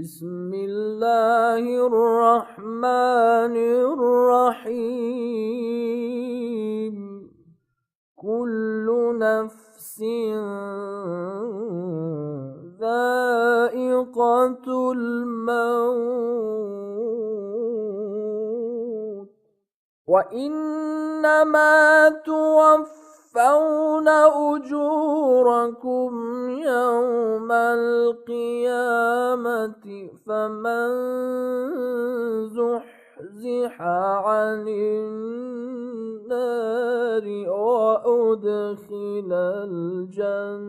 بسم اللہ الرحمن الرحیم کل نفس ذائقۃ الموت وإنما توفون أجوركم يوم القيامة فمن زحزح عن النار وأدخل الجنة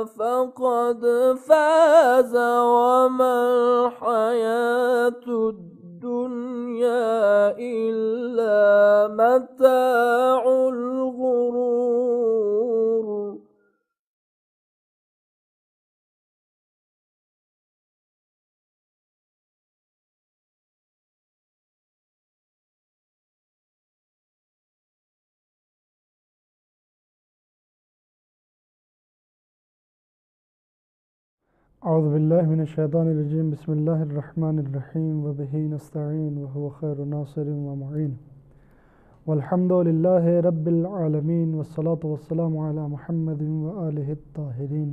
فقد فاز وما الحياة الدنيا إلا متاع الغرور. اعوذ باللہ من الشیطان الرجیم بسم اللہ الرحمن الرحیم وبہ نستعین وهو خیر ناصر ومعین والحمد للہ رب العالمین والصلاة والسلام علی محمد وآلہ الطاہرین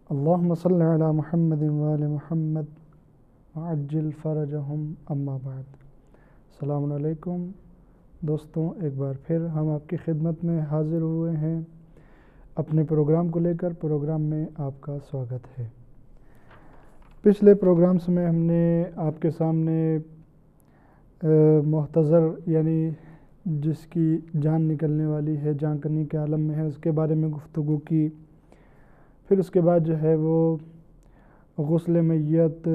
اللہم صل علی محمد وآل محمد وعجل فرجہم اما بعد. السلام علیکم دوستوں، ایک بار پھر ہم آپ کی خدمت میں حاضر ہوئے ہیں اپنے پروگرام کو لے کر. پروگرام میں آپ کا سواگت ہے. پچھلے پروگرامز میں ہم نے آپ کے سامنے محتضر یعنی جس کی جان نکلنے والی ہے، جان کنی کے عالم میں ہے، اس کے بارے میں گفتگو کی. پھر اس کے بعد جو ہے وہ غسل میت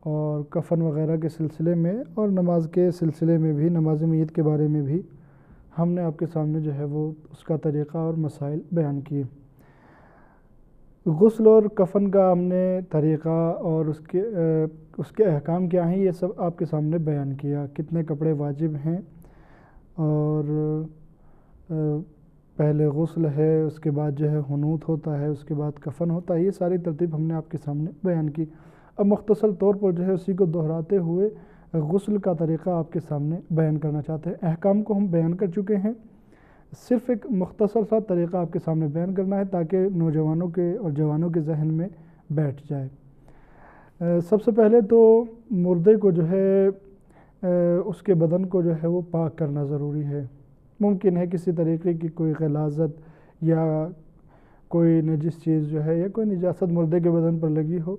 اور کفن وغیرہ کے سلسلے میں اور نماز کے سلسلے میں بھی، نماز میت کے بارے میں بھی ہم نے آپ کے سامنے جو ہے وہ اس کا طریقہ اور مسائل بیان کیے. غسل اور کفن کا ہم نے طریقہ اور اس کے احکام کیا ہیں، یہ سب آپ کے سامنے بیان کیا. کتنے کپڑے واجب ہیں اور پہلے غسل ہے، اس کے بعد جو ہے حنوط ہوتا ہے، اس کے بعد کفن ہوتا ہے. یہ ساری ترتیب ہم نے آپ کے سامنے بیان کی. اب مختصر طور پر جو ہے اسی کو دہراتے ہوئے غسل کا طریقہ آپ کے سامنے بیان کرنا چاہتے ہیں. احکام کو ہم بیان کر چکے ہیں، صرف ایک مختصر سا طریقہ آپ کے سامنے بیان کرنا ہے تاکہ نوجوانوں کے اور جوانوں کے ذہن میں بیٹھ جائے. سب سے پہلے تو مردے کو جو ہے اس کے بدن کو جو ہے وہ پاک کرنا ضروری ہے. ممکن ہے کسی طریقے کی کوئی غلاظت یا کوئی نجس چیز جو ہے یا کوئی نجاست مردے کے بدن پر لگی ہو،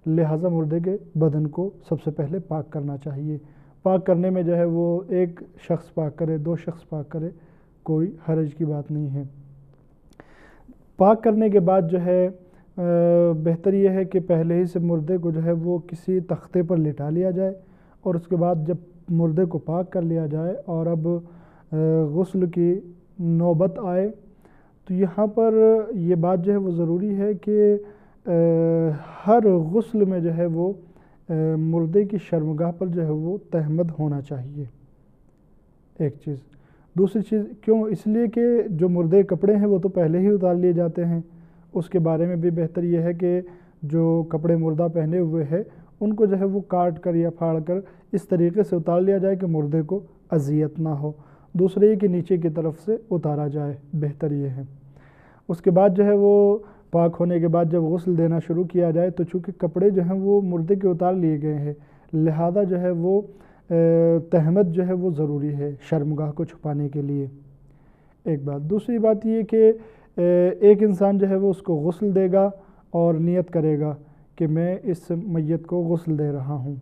لہٰذا مردے کے بدن کو سب سے پہلے پاک کرنا چاہیے. پاک کرنے میں جو ہے وہ ایک شخص پاک کرے، دو شخص پاک کرے، کوئی حرج کی بات نہیں ہے. پاک کرنے کے بعد جو ہے بہتر یہ ہے کہ پہلے ہی سے مردے کو جو ہے وہ کسی تختے پر لٹا لیا جائے، اور اس کے بعد جب مردے کو پاک کر لیا جائے اور اب غسل کی نوبت آئے تو یہاں پر یہ بات جو ہے وہ ضروری ہے کہ ہر غسل میں جو ہے وہ مردے کی شرمگاہ پر جو ہے وہ تہمد ہونا چاہیے. ایک چیز. دوسری چیز کیوں؟ اس لیے کہ جو مردے کپڑے ہیں وہ تو پہلے ہی اتار لیے جاتے ہیں. اس کے بارے میں بھی بہتر یہ ہے کہ جو کپڑے مردہ پہنے ہوئے ہیں ان کو جو ہے وہ کاٹ کر یا پھاڑ کر اس طریقے سے اتار لیا جائے کہ مردے کو اذیت نہ ہو. دوسرے یہ کہ نیچے کی طرف سے اتارا جائے، بہتر یہ ہے. اس کے بعد جو ہے وہ پاک ہونے کے بعد جب غسل دینا شروع کیا جائے تو چونکہ کپڑے جو ہیں وہ مردے کے اتار لیے گئے ہیں، لہذا جو ہے وہ تہمت جو ہے وہ ضروری ہے شرمگاہ کو چھپانے کے لیے. ایک بات. دوسری بات یہ کہ ایک انسان جو ہے وہ اس کو غسل دے گا اور نیت کرے گا کہ میں اس میت کو غسل دے رہا ہوں،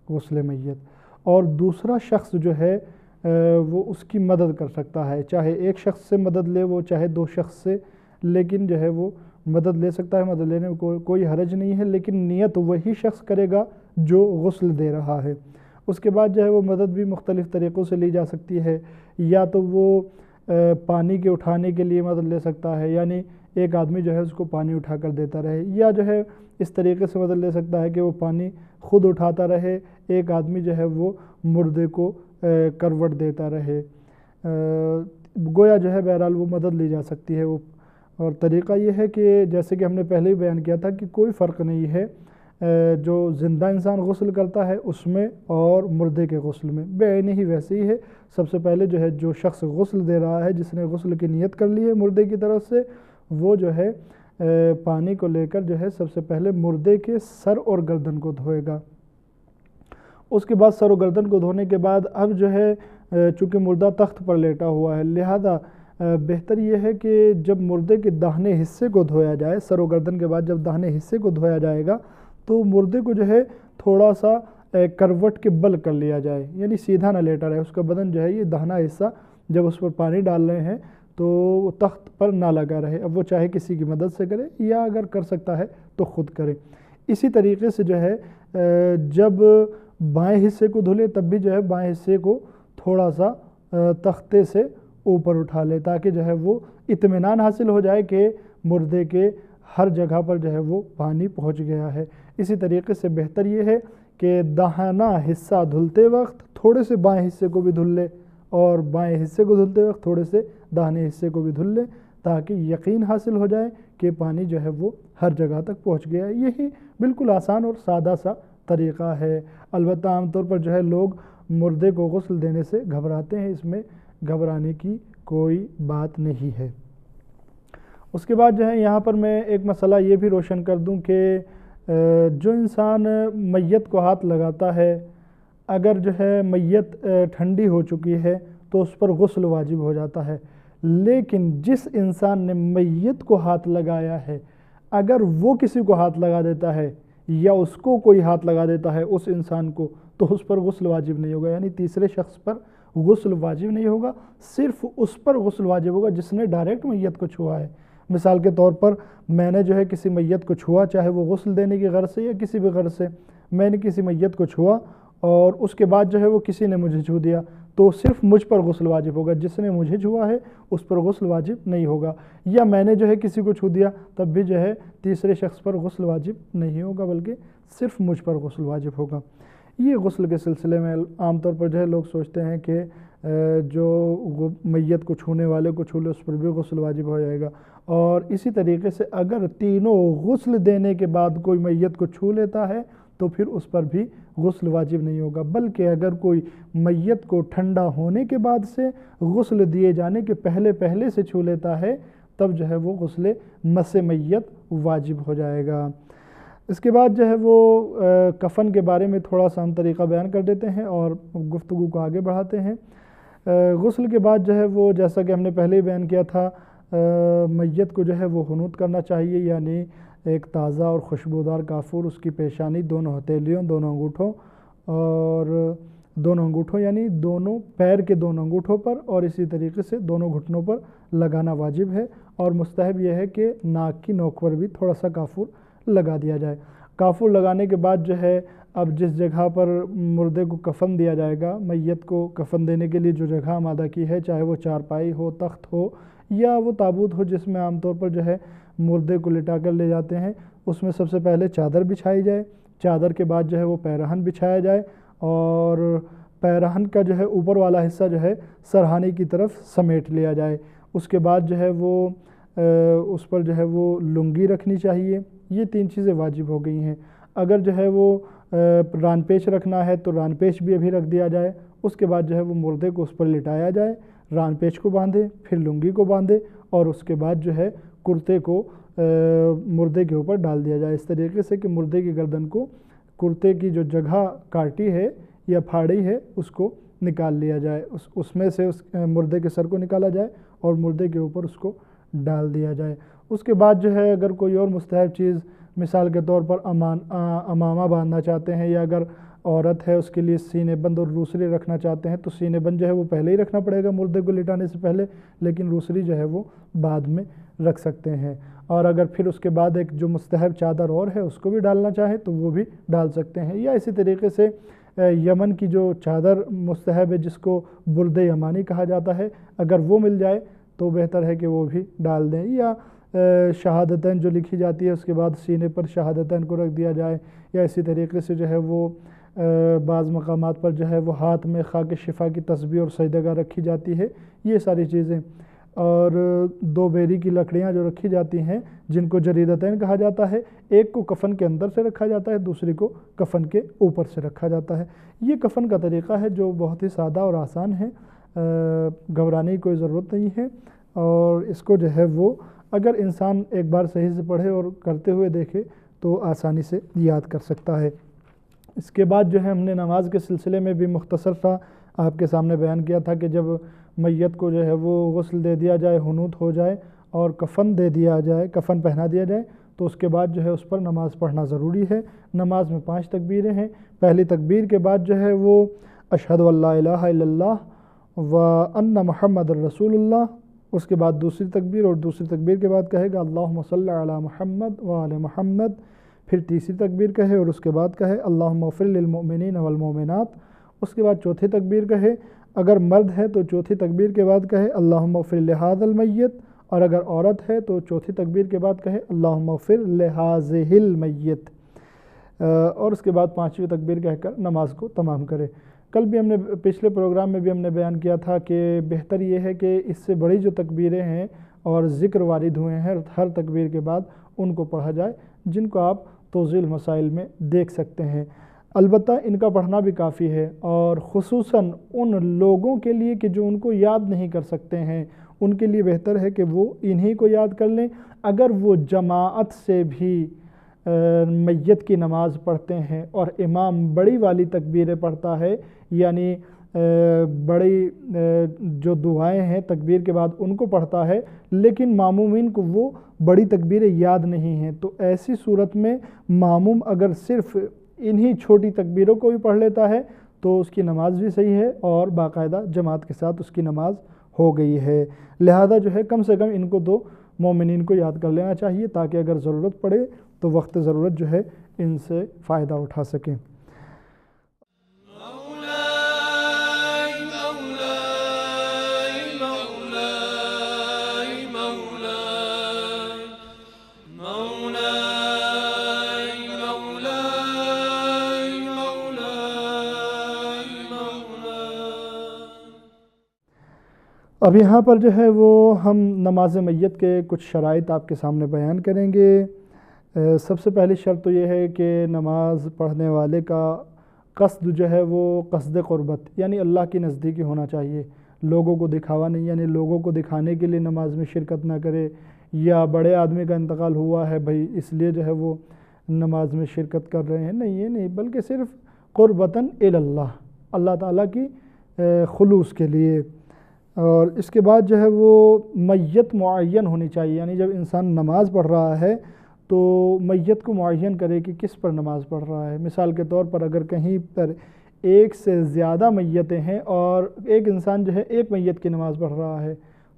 غسل میت، اور دوسرا شخص جو ہے وہ اس کی مدد کر سکتا ہے. چاہے ایک شخص سے مدد لے وہ، چاہے دو شخص سے، لیکن جو ہے وہ مدد لے سکتا ہے. مدد لینے میں کوئی حرج نہیں ہے، لیکن نیت وہی شخص کرے گا جو غسل دے رہا ہے. اس کے بعد جو ہے وہ مدد بھی مختلف طریقوں سے لی جا سکتی ہے. یا تو وہ پانی کے اٹھانے کے لیے مدد لے سکتا ہے، یعنی ایک آدمی جو ہے اس کو پانی اٹھا کر دیتا رہے، یا جو ہے اس طریقے سے مدد لے سکتا ہے کہ وہ پانی خود اٹھاتا رہے، ایک آدمی جو ہے وہ مردے کو کروٹ دیتا رہے. گویا جو ہے بہرحال وہ مدد لی جا سکتی ہے. اور طریقہ یہ ہے کہ جیسے کہ ہم نے پہلے ہی بیان کیا تھا کہ کوئی فرق نہیں ہے جو زندہ انسان غسل کرتا ہے اس میں اور مردے کے غسل میں بعینی ہی ویسے ہی ہے۔ سب سے پہلے جو ہے جو شخص غسل دے رہا ہے، جس نے غسل کی نیت کر لی ہے مردے کی طرف سے، وہ جو ہے پانی کو لے کر جو ہے سب سے پہلے مردے کے سر اور گردن کو دھوئے گا۔ اس کے بعد سر و گردن کو دھونے کے بعد اب جو ہے چونکہ مردہ تخت پر لیٹا ہوا ہے، لہذا بہتر یہ ہے کہ جب مردے کے داہنے حصے کو دھویا جائے، سر و گردن کے بعد جب داہنے حصے کو دھویا جائے گا تو مردے کو جو ہے تھوڑا سا کروٹ کے بل کر لیا جائے، یعنی سیدھا نہ لیٹا رہے، اس کا بدن جو ہے یہ داہنا حصہ جب اس پر پانی ڈال رہے ہیں تو وہ تخت پر نہ لگا رہے۔ اب وہ چاہے کسی کی مدد سے کرے یا اگر کر سکتا ہے تو خود کرے۔ اسی طریقے سے جو ہے جب بائیں حصے کو دھلے تب بھی جو ہے بائیں حصے کو تھوڑا سا تختے سے اوپر اٹھا لے تاکہ جو ہے وہ اطمینان حاصل ہو جائے کہ مردے کے ہر جگہ پر جو ہے وہ پانی پہنچ گیا ہے۔ اسی طریقے سے بہتر یہ ہے کہ داہنا حصہ دھلتے وقت تھوڑے سے بائیں حصے کو بھی دھل لے اور بائیں حصے کو دھلتے وقت تھوڑے سے داہنے حصے کو بھی دھل لے تاکہ یقین حاصل ہو جائے کہ پانی جو ہے وہ ہر جگہ تک پہنچ گیا ہے۔ یہی بالکل آسان اور سادہ سا طریقہ ہے۔ البتہ عام طور پر جو ہے لوگ مردے کو غسل دینے سے گھبراتے ہیں، اس میں گھبرانے کی کوئی بات نہیں ہے۔ اس کے بعد جو ہے یہاں پر میں ایک مسئلہ یہ بھی روشن کر دوں کہ جو انسان میت کو ہاتھ لگاتا ہے، اگر جو ہے میت ٹھنڈی ہو چکی ہے تو اس پر غسل واجب ہو جاتا ہے، لیکن جس انسان نے میت کو ہاتھ لگایا ہے اگر وہ کسی کو ہاتھ لگا دیتا ہے یا اس کو کوئی ہاتھ لگا دیتا ہے اس انسان کو تو اس پر غسل واجب نہیں ہوگا، یعنی تیسرے شخص پر غسل واجب نہیں ہوگا، صرف اس پر غسل واجب ہوگا جس نے ڈائریکٹ میت کو چھوا ہے۔ مثال کے طور پر میں نے جو ہے کسی میت کو چھوا، چاہے وہ غسل دینے کی غرض سے یا کسی بھی غرض سے، میں نے کسی میت کو چھوا اور اس کے بعد جو ہے وہ کسی نے مجھے چھو دیا تو صرف مجھ پر غسل واجب ہوگا، جس نے مجھے چھوا ہے اس پر غسل واجب نہیں ہوگا۔ یا میں نے جو ہے کسی کو چھو دیا تب بھی جو ہے تیسرے شخص پر غسل واجب نہیں ہوگا بلکہ صرف مجھ پر غسل واجب ہوگا۔ یہ غسل کے سلسلے میں عام طور پر جو ہے لوگ سوچتے ہیں کہ جو میت کو چھونے والے کو چھو لے اس پر بھی غسل واجب ہو جائے گا، اور اسی طریقے سے اگر تینوں غسل دینے کے بعد کوئی میت کو چھو لیتا ہے تو پھر اس پر بھی غسل واجب نہیں ہوگا، بلکہ اگر کوئی میت کو ٹھنڈا ہونے کے بعد سے غسل دیے جانے کے پہلے سے چھو لیتا ہے تب جو ہے وہ غسل مس میت واجب ہو جائے گا۔ اس کے بعد جو ہے وہ کفن کے بارے میں تھوڑا سا ہم طریقہ بیان کر دیتے ہیں اور گفتگو کو آگے بڑھاتے ہیں۔ غسل کے بعد جو ہے وہ جیسا کہ ہم نے پہلے ہی بیان کیا تھا، میت کو جو ہے وہ حنوط کرنا چاہیے، یعنی ایک تازہ اور خوشبودار کافور اس کی پیشانی، دونوں ہتھیلیوں، دونوں انگوٹھوں یعنی دونوں پیر کے دونوں انگوٹھوں پر اور اسی طریقے سے دونوں گھٹنوں پر لگانا واجب ہے، اور مستحب یہ ہے کہ ناک کی نوک پر بھی تھوڑا سا کافور لگا دیا جائے۔ کافور لگانے کے بعد جو ہے اب جس جگہ پر مردے کو کفن دیا جائے گا، میت کو کفن دینے کے لیے جو جگہ آمادہ کی ہے، چاہے وہ چارپائی ہو، تخت ہو یا وہ تابوت ہو جس میں عام طور پر جو ہے مردے کو لٹا کر لے جاتے ہیں، اس میں سب سے پہلے چادر بچھائی جائے، چادر کے بعد جو ہے وہ پیرہن بچھایا جائے اور پیرہن کا جو ہے اوپر والا حصہ جو ہے سرہانے کی طرف سمیٹ لیا جائے۔ اس کے بعد جو ہے وہ اس پر جو ہے وہ لنگی رکھنی چاہیے۔ یہ تین چیزیں واجب ہو گئی ہیں۔ اگر جو ہے وہ ران پیش رکھنا ہے تو ران پیش بھی ابھی رکھ دیا جائے، اس کے بعد جو ہے وہ مردے کو اس پر لٹایا جائے، ران پیش کو باندھے، پھر لنگی کو باندھے اور اس کے بعد جو ہے کرتے کو مردے کے اوپر ڈال دیا جائے، اس طریقے سے کہ مردے کی گردن کو کرتے کی جو جگہ کاٹی ہے یا پھاڑی ہے اس کو نکال لیا جائے، اس میں سے اس مردے کے سر کو نکالا جائے اور مردے کے اوپر اس کو ڈال دیا جائے۔ اس کے بعد جو ہے اگر کوئی اور مستحب چیز، مثال کے طور پر امامہ باندھنا چاہتے ہیں یا اگر عورت ہے اس کے لیے سینے بند اور روسری رکھنا چاہتے ہیں تو سینے بند جو ہے وہ پہلے ہی رکھنا پڑے گا مردے کو لٹانے سے پہلے، لیکن روسری جو ہے وہ بعد میں رکھ سکتے ہیں۔ اور اگر پھر اس کے بعد ایک جو مستحب چادر اور ہے اس کو بھی ڈالنا چاہیں تو وہ بھی ڈال سکتے ہیں، یا اسی طریقے سے یمن کی جو چادر مستحب ہے جس کو برد یمانی کہا جاتا ہے، اگر وہ مل جائے تو بہتر ہے کہ وہ بھی ڈال دیں، یا شہادتین جو لکھی جاتی ہے اس کے بعد سینے پر شہادتین کو رکھ دیا جائے، یا اسی طریقے سے جو ہے وہ بعض مقامات پر جو ہے وہ ہاتھ میں خاک شفا کی تسبیح اور سجدہ گاہ رکھی جاتی ہے، یہ ساری چیزیں۔ اور 2 بیری کی لکڑیاں جو رکھی جاتی ہیں جن کو جریدتین کہا جاتا ہے، ایک کو کفن کے اندر سے رکھا جاتا ہے، دوسری کو کفن کے اوپر سے رکھا جاتا ہے۔ یہ کفن کا طریقہ ہے جو بہت ہی سادہ اور آسان ہے، گھبرانے کی کوئی ضرورت نہیں ہے، اور اس کو جو ہے وہ اگر انسان ایک بار صحیح سے پڑھے اور کرتے ہوئے دیکھے تو آسانی سے یاد کر سکتا ہے۔ اس کے بعد جو ہے ہم نے نماز کے سلسلے میں بھی مختصر سا آپ کے سامنے بیان کیا تھا کہ جب میت کو جو ہے وہ غسل دے دیا جائے، حنوط ہو جائے اور کفن دے دیا جائے، کفن پہنا دیا جائے، تو اس کے بعد جو ہے اس پر نماز پڑھنا ضروری ہے۔ نماز میں 5 تکبیریں ہیں۔ پہلی تکبیر کے بعد جو ہے وہ اشہد ان لا الہ الا اللہ و ان محمد الرسول اللہ، اس کے بعد دوسری تکبیر، اور دوسری تکبیر کے بعد کہے گا اللہم صلی علی محمد و آل محمد، پھر تیسری تکبیر کہے اور اس کے بعد کہے اللہم اغفر للمؤمنین والمؤمنات، اس کے بعد چوتھی تکبیر کہے، اگر مرد ہے تو چوتھی تکبیر کے بعد کہے اللہم اغفر لہذا المیت، اور اگر عورت ہے تو چوتھی تکبیر کے بعد کہے اللہم اغفر لہذہ المیت، اور اس کے بعد 5ویں تکبیر کہہ کر نماز کو تمام کرے۔ کل بھی ہم نے پچھلے پروگرام میں بھی ہم نے بیان کیا تھا کہ بہتر یہ ہے کہ اس سے بڑی جو تکبیریں ہیں اور ذکر وارد ہوئے ہیں ہر تکبیر کے بعد ان کو پڑھا جائے، جن کو آپ توضیح المسائل میں دیکھ سکتے ہیں۔ البتہ ان کا پڑھنا بھی کافی ہے، اور خصوصاً ان لوگوں کے لیے کہ جو ان کو یاد نہیں کر سکتے ہیں، ان کے لیے بہتر ہے کہ وہ انہی کو یاد کر لیں۔ اگر وہ جماعت سے بھی میت کی نماز پڑھتے ہیں اور امام بڑی والی تکبیریں پڑھتا ہے، یعنی بڑی جو دعائیں ہیں تکبیر کے بعد ان کو پڑھتا ہے، لیکن مامومین کو وہ بڑی تکبیریں یاد نہیں ہیں، تو ایسی صورت میں ماموم اگر صرف انہی چھوٹی تکبیروں کو بھی پڑھ لیتا ہے تو اس کی نماز بھی صحیح ہے اور باقاعدہ جماعت کے ساتھ اس کی نماز ہو گئی ہے۔ لہذا جو ہے کم سے کم ان کو تو مومنین کو یاد کر لینا چاہیے، تاکہ اگر ضرورت پڑے تو وقت ضرورت جو ہے ان سے فائدہ اٹھا سکیں۔ اب یہاں پر جو ہے وہ ہم نماز میت کے کچھ شرائط آپ کے سامنے بیان کریں گے۔ سب سے پہلی شرط تو یہ ہے کہ نماز پڑھنے والے کا قصد جو ہے وہ قصد قربت، یعنی اللہ کی نزدیکی ہونا چاہیے، لوگوں کو دکھاوا نہیں، یعنی لوگوں کو دکھانے کے لیے نماز میں شرکت نہ کرے، یا بڑے آدمی کا انتقال ہوا ہے بھائی اس لیے جو ہے وہ نماز میں شرکت کر رہے ہیں، نہیں یہ نہیں، بلکہ صرف قربتاً اللہ، اللہ تعالیٰ کی خلوص کے لیے۔ اور اس کے بعد جو ہے وہ میت معین ہونی چاہیے، یعنی جب انسان نماز پڑھ رہا ہے تو میت کو معین کرے کہ کس پر نماز پڑھ رہا ہے۔ مثال کے طور پر اگر کہیں پر ایک سے زیادہ میتیں ہیں اور ایک انسان جو ہے ایک میت کی نماز پڑھ رہا ہے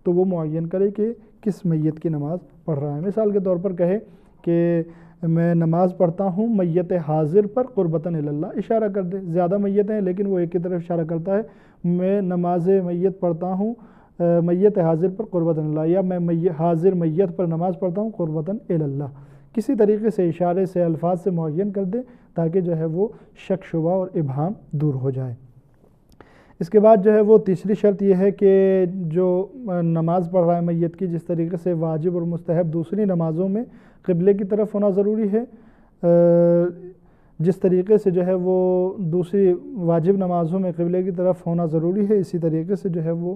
تو وہ معین کرے کہ کس میت کی نماز پڑھ رہا ہے۔ مثال کے طور پر کہے کہ میں نماز پڑھتا ہوں میت حاضر پر قربتاً اللہ، اشارہ کر دے، زیادہ میتیں ہیں لیکن وہ ایک کی طرف اشارہ کرتا ہے، میں نماز میت پڑھتا ہوں میت حاضر پر قربتاً اللہ، یا میں حاضر میت پر نماز پڑھتا ہوں قربتاً اللہ، کسی طریقے سے اشارے سے الفاظ سے معین کر دے تاکہ جو ہے وہ شک شبہ اور ابہام دور ہو جائے۔ اس کے بعد جو ہے وہ تیسری شرط یہ ہے کہ جو نماز پڑھ رہا ہے میت کی، جس طریقے سے واجب اور مستحب دوسری نمازوں میں قبلے کی طرف ہونا ضروری ہے، جس طریقے سے جو ہے وہ دوسری واجب نمازوں میں قبلے کی طرف ہونا ضروری ہے، اسی طریقے سے جو ہے وہ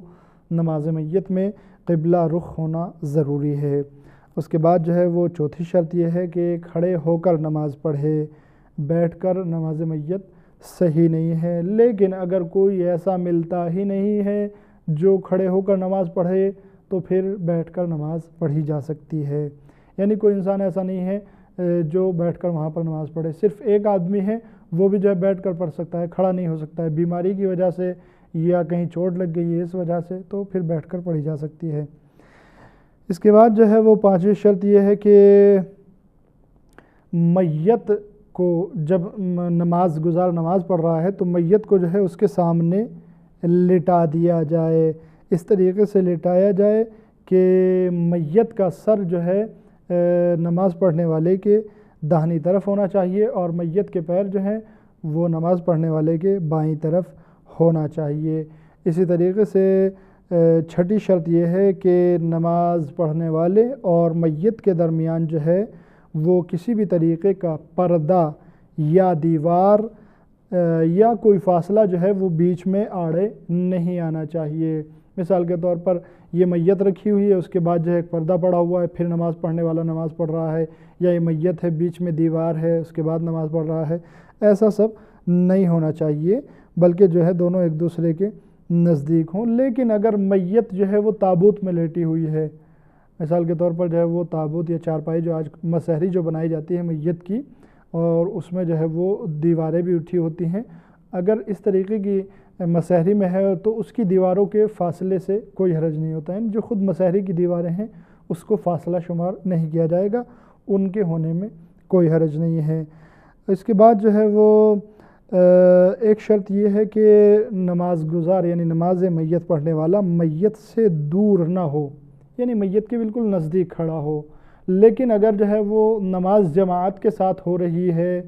نماز میت میں قبلہ رخ ہونا ضروری ہے۔ اس کے بعد جو ہے وہ چوتھی شرط یہ ہے کہ کھڑے ہو کر نماز پڑھے، بیٹھ کر نماز میت صحیح نہیں ہے، لیکن اگر کوئی ایسا ملتا ہی نہیں ہے جو کھڑے ہو کر نماز پڑھے تو پھر بیٹھ کر نماز پڑھی جا سکتی ہے، یعنی کوئی انسان ایسا نہیں ہے جو بیٹھ کر وہاں پر نماز پڑھے، صرف ایک آدمی ہے وہ بھی جو ہے بیٹھ کر پڑھ سکتا ہے، کھڑا نہیں ہو سکتا ہے، بیماری کی وجہ سے یا کہیں چوٹ لگ گئی ہے اس وجہ سے، تو پھر بیٹھ کر پڑھی جا سکتی ہے۔ اس کے بعد جو ہے وہ پانچویں شرط یہ ہے کہ میت کو جب نماز گزار نماز پڑھ رہا ہے تو میت کو جو ہے اس کے سامنے لٹا دیا جائے، اس طریقے سے لٹایا جائے کہ میت کا سر جو ہے نماز پڑھنے والے کے داہنی طرف ہونا چاہیے اور میت کے پیر جو ہیں وہ نماز پڑھنے والے کے بائیں طرف ہونا چاہیے۔ اسی طریقے سے چھٹی شرط یہ ہے کہ نماز پڑھنے والے اور میت کے درمیان جو ہے وہ کسی بھی طریقے کا پردہ یا دیوار یا کوئی فاصلہ جو ہے وہ بیچ میں آڑے نہیں آنا چاہیے۔ مثال کے طور پر یہ میت رکھی ہوئی ہے، اس کے بعد جو ہے ایک پردہ پڑا ہوا ہے، پھر نماز پڑھنے والا نماز پڑھ رہا ہے، یا یہ میت ہے بیچ میں دیوار ہے اس کے بعد نماز پڑھ رہا ہے، ایسا سب نہیں ہونا چاہیے، بلکہ جو ہے دونوں ایک دوسرے کے نزدیک ہوں۔ لیکن اگر میت جو ہے وہ تابوت میں لیٹی ہوئی ہے، مثال کے طور پر جو ہے وہ تابوت یا چارپائی جو آج مسحری جو بنائی جاتی ہے میت کی، اور اس میں جو ہے وہ دیواریں بھی اٹھی ہوتی ہیں، اگر اس طریقے کی مسحری میں ہے تو اس کی دیواروں کے فاصلے سے کوئی حرج نہیں ہوتا ہے، جو خود مسحری کی دیواریں ہیں اس کو فاصلہ شمار نہیں کیا جائے گا، ان کے ہونے میں کوئی حرج نہیں ہے۔ اس کے بعد جو ہے وہ ایک شرط یہ ہے کہ نماز گزار یعنی نماز میت پڑھنے والا میت سے دور نہ ہو، یعنی میت کے بالکل نزدیک کھڑا ہو، لیکن اگر جو ہے وہ نماز جماعت کے ساتھ ہو رہی ہے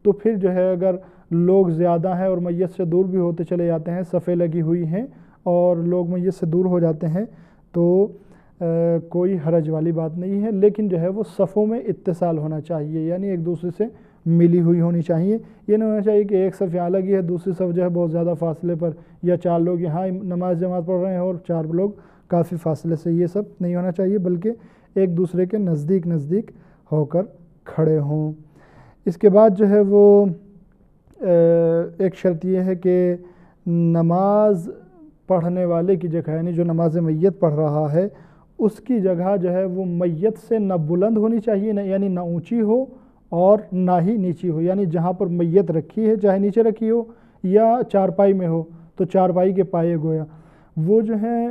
تو پھر جو ہے اگر لوگ زیادہ ہیں اور میت سے دور بھی ہوتے چلے جاتے ہیں، صفیں لگی ہوئی ہیں اور لوگ میت سے دور ہو جاتے ہیں تو کوئی حرج والی بات نہیں ہے، لیکن جو ہے وہ صفوں میں اتصال ہونا چاہیے، یعنی ایک دوسرے سے ملی ہوئی ہونی چاہیے۔ یہ نہیں ہونا چاہیے کہ ایک صف یہاں لگی ہے دوسری صف جو ہے بہت زیادہ فاصلے پر، یا چار لوگ یہاں نماز جماعت پڑھ رہے ہیں اور چار لوگ کافی فاصلے سے، یہ سب نہیں ہونا چاہیے، بلکہ ایک دوسرے کے نزدیک نزدیک ہو کر کھڑے ہوں۔ اس کے بعد جو ہے وہ ایک شرط یہ ہے کہ نماز پڑھنے والے کی جگہ یعنی جو نماز میت پڑھ رہا ہے اس کی جگہ جو ہے وہ میت سے نہ بلند ہونی چاہیے، یعنی نہ اونچی ہو اور نہ ہی نیچی ہو، یعنی جہاں پر میت رکھی ہے چاہے نیچے رکھی ہو یا چارپائی میں ہو تو چارپائی کے پائے گویا وہ جو ہے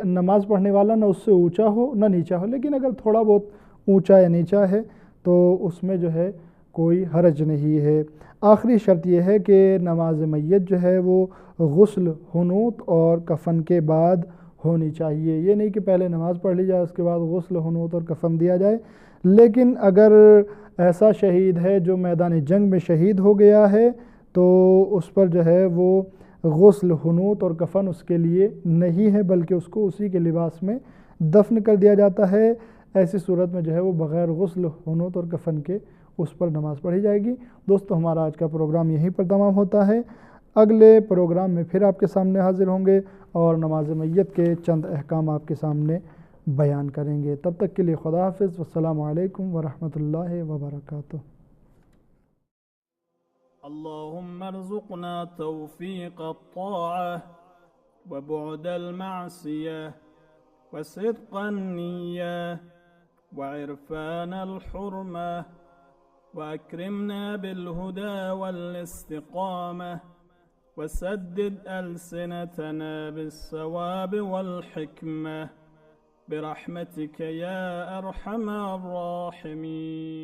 نماز پڑھنے والا نہ اس سے اونچا ہو نہ نیچا ہو، لیکن اگر تھوڑا بہت اونچا یا نیچا ہے تو اس میں جو ہے کوئی حرج نہیں ہے۔ آخری شرط یہ ہے کہ نماز میت جو ہے وہ غسل، حنوط اور کفن کے بعد ہونی چاہیے، یہ نہیں کہ پہلے نماز پڑھ لی جائے اس کے بعد غسل، حنوط اور کفن دیا جائے۔ لیکن اگر ایسا شہید ہے جو میدان جنگ میں شہید ہو گیا ہے تو اس پر جو ہے وہ غسل، حنوط اور کفن اس کے لیے نہیں ہے، بلکہ اس کو اسی کے لباس میں دفن کر دیا جاتا ہے۔ ایسی صورت میں جو ہے وہ بغیر غسل، حنوط اور کفن کے اس پر نماز پڑھی جائے گی۔ دوستو ہمارا آج کا پروگرام یہیں پر تمام ہوتا ہے، اگلے پروگرام میں پھر آپ کے سامنے حاضر ہوں گے اور نماز میت کے چند احکام آپ کے سامنے بیان کریں گے۔ تب تک کے لیے خدا حافظ، والسلام علیکم ورحمۃ اللہ وبرکاتہ۔ اللهم ارزقنا توفيق الطاعة وبعد المعصية وصدق النية وعرفان الحرمة، وأكرمنا بالهدى والاستقامة، وسدد ألسنتنا بالصواب والحكمة برحمتك يا أرحم الراحمين۔